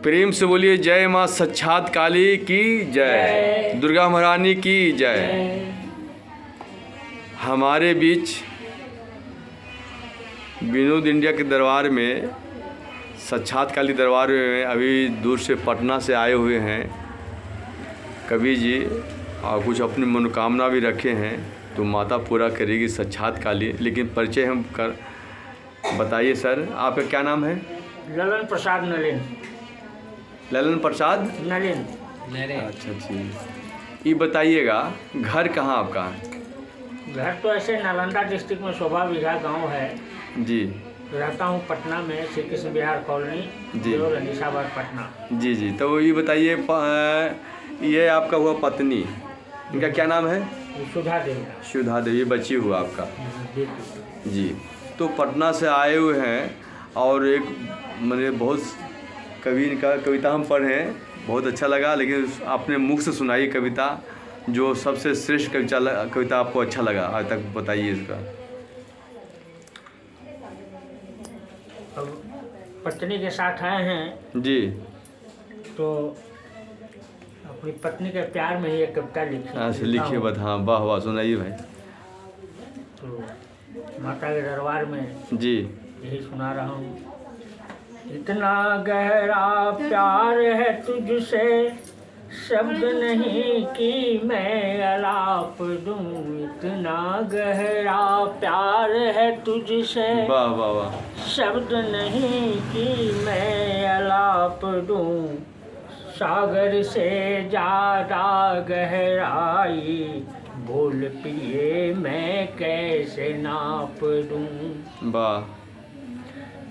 प्रेम से बोलिए जय माँ साक्षात काली की जय, दुर्गा महारानी की जय। हमारे बीच विनोद इंडिया के दरबार में, साक्षात काली दरबार में अभी दूर से पटना से आए हुए हैं कवि जी, और कुछ अपनी मनोकामना भी रखे हैं तो माता पूरा करेगी साक्षात काली। लेकिन परिचय हम कर बताइए सर, आपका क्या नाम है? ललन प्रसाद नलिन। ललन प्रसाद नलिन। अच्छा ठीक। ये बताइएगा घर कहाँ आपका? घर तो ऐसे नालंदा डिस्ट्रिक्ट में शोभा विघा गांव है जी। रहता हूँ पटना में, श्री कृष्ण विहार कॉलोनी जी। और निशाबाद पटना। जी जी। तो ये बताइए ये आपका हुआ पत्नी, इनका क्या नाम है? सुधा देवी। सुधा देवी बच्ची हुआ आपका जी। जी। तो पटना से आए हुए हैं और एक मैंने बहुत कवि का कविता हम पढ़े हैं, बहुत अच्छा लगा। लेकिन आपने मुख से सुनाई कविता, जो सबसे श्रेष्ठ कविता आपको अच्छा लगा आज तक, बताइए इसका। अब पत्नी के साथ आए हैं जी। तो अपनी पत्नी के प्यार में ही एक कविता लिखी। अच्छा लिखिए बात। हाँ वाह वाह, सुनाइए भाई। तो माता के दरबार में जी यही सुना रहा हूँ। इतना गहरा प्यार है तुझसे, शब्द नहीं कि मैं अलाप दूँ। इतना गहरा प्यार है तुझसे, वाह वाह वाह। शब्द नहीं कि मैं अलाप दूँ। सागर से ज़्यादा गहराई बोल पिए मैं कैसे नाप दूँ। वाह।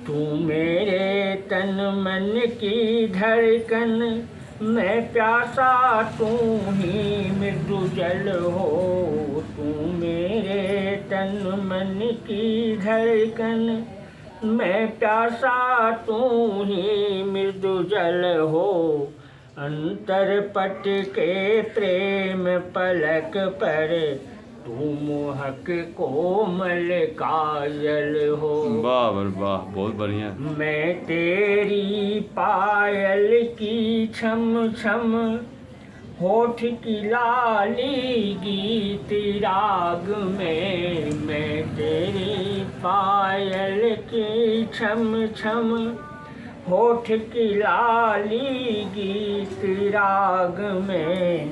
तू मेरे तन मन की धड़कन, मैं प्यासा तू ही मृदु जल हो। तू मेरे तन मन की धड़कन, मैं प्यासा तू ही मृदु जल हो। अंतर पट के प्रेम पलक पर, तू मोहक कोमल काजल हो। वाह वाह, बहुत बढ़िया। मैं तेरी पायल की छम छम, होठ की लाली गीत राग में। मैं तेरी पायल की छम छम, होठ की लाली गीत राग में।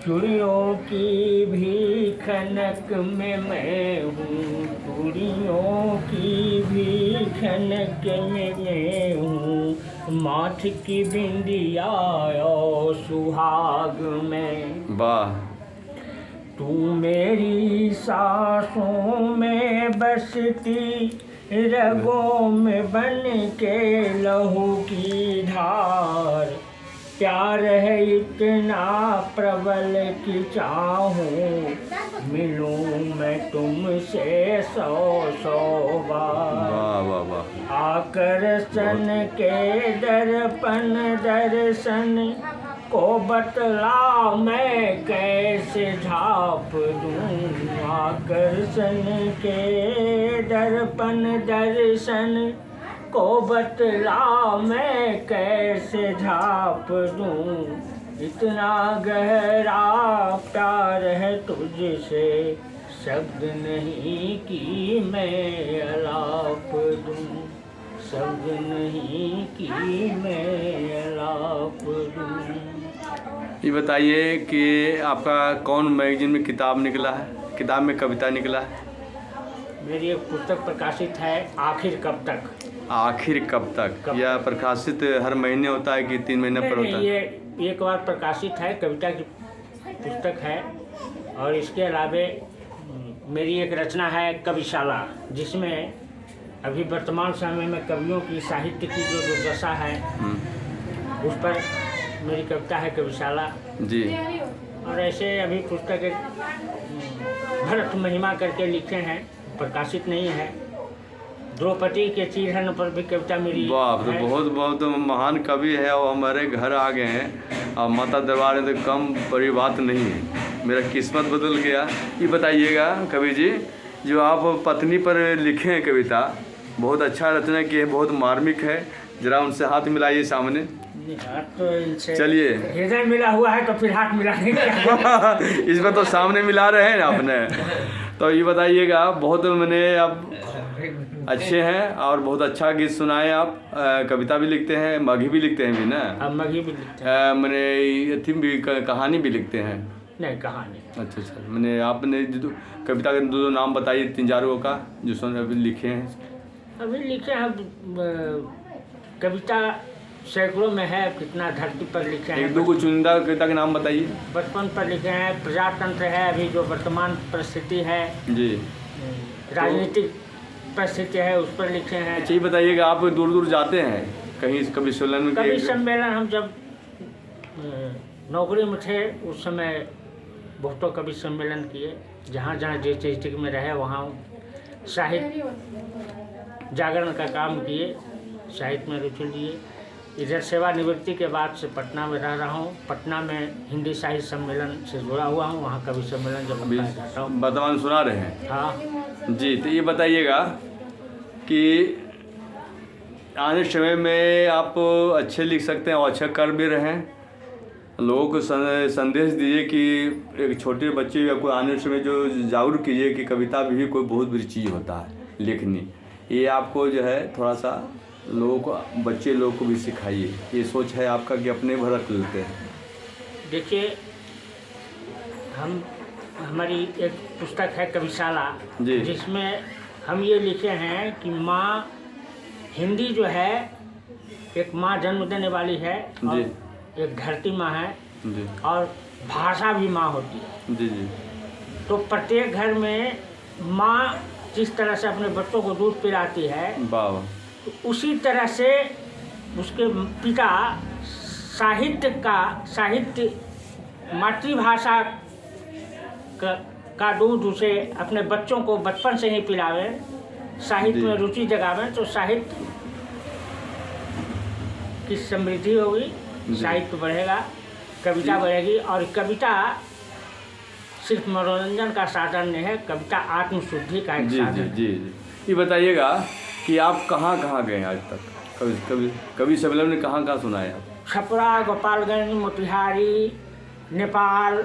चूड़ियों की भी खनक में मैं हूँ, चूड़ियों की भी खनक में मैं हूँ। माथ की बिंदिया और सुहाग में। वाह। तू मेरी सांसों में बसती, रगों में बन के लहू की धार। प्यार है इतना प्रबल कि चाहूं, मिलूं मैं तुमसे सौ सौ बार। वाह वाह वाह। आकर्षण के दर्पण दर्शन को बतला मैं कैसे झाँप दूँ। आकर्षण के दर्पण दर्शन को बतला मैं कैसे झाँप दूँ। इतना गहरा प्यार है तुझसे, शब्द नहीं कि मैं अलाप दूँ। शब्द नहीं कि मैं अलाप दूँ। ये बताइए कि आपका कौन मैगजीन में किताब निकला है, किताब में कविता निकला है? मेरी एक पुस्तक प्रकाशित है, आखिर कब तक। आखिर कब तक? यह प्रकाशित हर महीने होता है कि 3 महीने पर होता है? ये एक बार प्रकाशित है, कविता की पुस्तक है। और इसके अलावे मेरी एक रचना है कविशाला, जिसमें अभी वर्तमान समय में कवियों की साहित्य की जो दुर्दशा है उस पर मेरी कविता है कविशाला जी। और ऐसे अभी पुस्तक एक भरत महिमा करके लिखे हैं, प्रकाशित नहीं है। द्रौपदी के चीरहरण पर भी कविता मेरी। वाह, तो बहुत बहुत महान कवि है और हमारे घर आ गए हैं और माता दरबार में तो कम बड़ी बात नहीं है, मेरा किस्मत बदल गया। ये बताइएगा कवि जी, जो आप पत्नी पर लिखे हैं कविता, बहुत अच्छा रचना की है, बहुत मार्मिक है, जरा उनसे हाथ मिलाइए सामने। हाथ तो इनसे चलिए। हृदय मिला हुआ है तो फिर हाथ मिला नहीं क्या? इसमें तो सामने मिला रहे हैं ना आपने। तो ये बताइएगा, बहुत मैंने आप अच्छे हैं और बहुत अच्छा गीत सुनाए आप। कविता भी लिखते हैं, मगही भी लिखते हैं भी ना? अब मगही भी लिखते हैं। मैंने यथी भी कहानी भी लिखते हैं? नहीं, कहानी। अच्छा। मैंने आपने जो कविता के दो नाम बताइए, 3-4 का जो सुन अभी लिखे हैं। अभी लिखे हैं कविता सैकड़ों में है, कितना धरती पर लिखे हैं। 1-2 को चुनिंदा कविता के नाम बताइए। बचपन पर लिखे हैं, प्रजातंत्र है अभी जो वर्तमान परिस्थिति है जी, राजनीतिक परिस्थिति है, उस पर लिखे हैं। अच्छा, ये बताइएगा, आप दूर जाते हैं कहीं कभी सम्मेलन में? कभी सम्मेलन हम जब नौकरी में थे उस समय बहुतों कभी सम्मेलन किए, जहाँ जिस डिस्ट्रिक्ट में रहे वहाँ साहित्य जागरण का काम किए, साहित्य में रुचि लिए। इधर सेवानिवृत्ति के बाद से पटना में रह रहा हूँ। पटना में हिंदी साहित्य सम्मेलन से जुड़ा हुआ हूँ, वहाँ कभी सम्मेलन जब होता है जाता हूँ। वर्तमान सुना रहे हैं? हाँ जी। तो ये बताइएगा कि आने समय में आप अच्छे लिख सकते हैं और अच्छा कर भी रहे हैं। लोगों को संदेश दीजिए कि एक छोटे बच्चे या कोई आने समय जो जागरूक कीजिए कि कविता भी कोई बहुत बड़ी चीज़ होता है लिखनी। ये आपको जो है थोड़ा सा लोगों को, बच्चे लोगों को भी सिखाइए। ये सोच है आपका कि अपने भरत लेते हैं? देखिए, हमारी एक पुस्तक है कविशाला, जिसमें हम ये लिखे हैं कि माँ, हिंदी जो है एक माँ जन्म देने वाली है और एक धरती माँ है जी, और भाषा भी माँ होती है। जी। तो प्रत्येक घर में माँ जिस तरह से अपने बच्चों को दूध पिलाती है, वाह, तो उसी तरह से उसके पिता साहित्य मातृभाषा का दूध उसे अपने बच्चों को बचपन से ही पिलावे, साहित्य में रुचि जगावे, तो साहित्य की समृद्धि होगी, साहित्य बढ़ेगा, कविता बढ़ेगी। और कविता सिर्फ मनोरंजन का साधन नहीं है, कविता आत्मशुद्धि का एक साधन। जी। ये बताइएगा कि आप कहाँ गए आज तक? कवि सम्मेलन में कहाँ सुनाए आप? छपरा, गोपालगंज, मोतिहारी, नेपाल।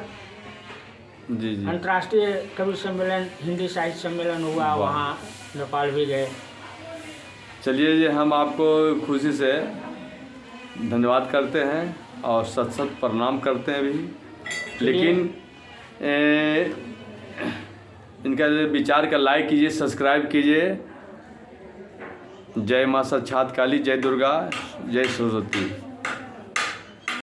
जी। अंतर्राष्ट्रीय कवि सम्मेलन, हिंदी साहित्य सम्मेलन हुआ, वहाँ नेपाल भी गए। चलिए जी, हम आपको खुशी से धन्यवाद करते हैं और सत प्रणाम करते हैं भी। लेकिन इनका विचार का लाइक कीजिए, सब्सक्राइब कीजिए। जय माँ साक्षात काली, जय दुर्गा, जय सरस्वती।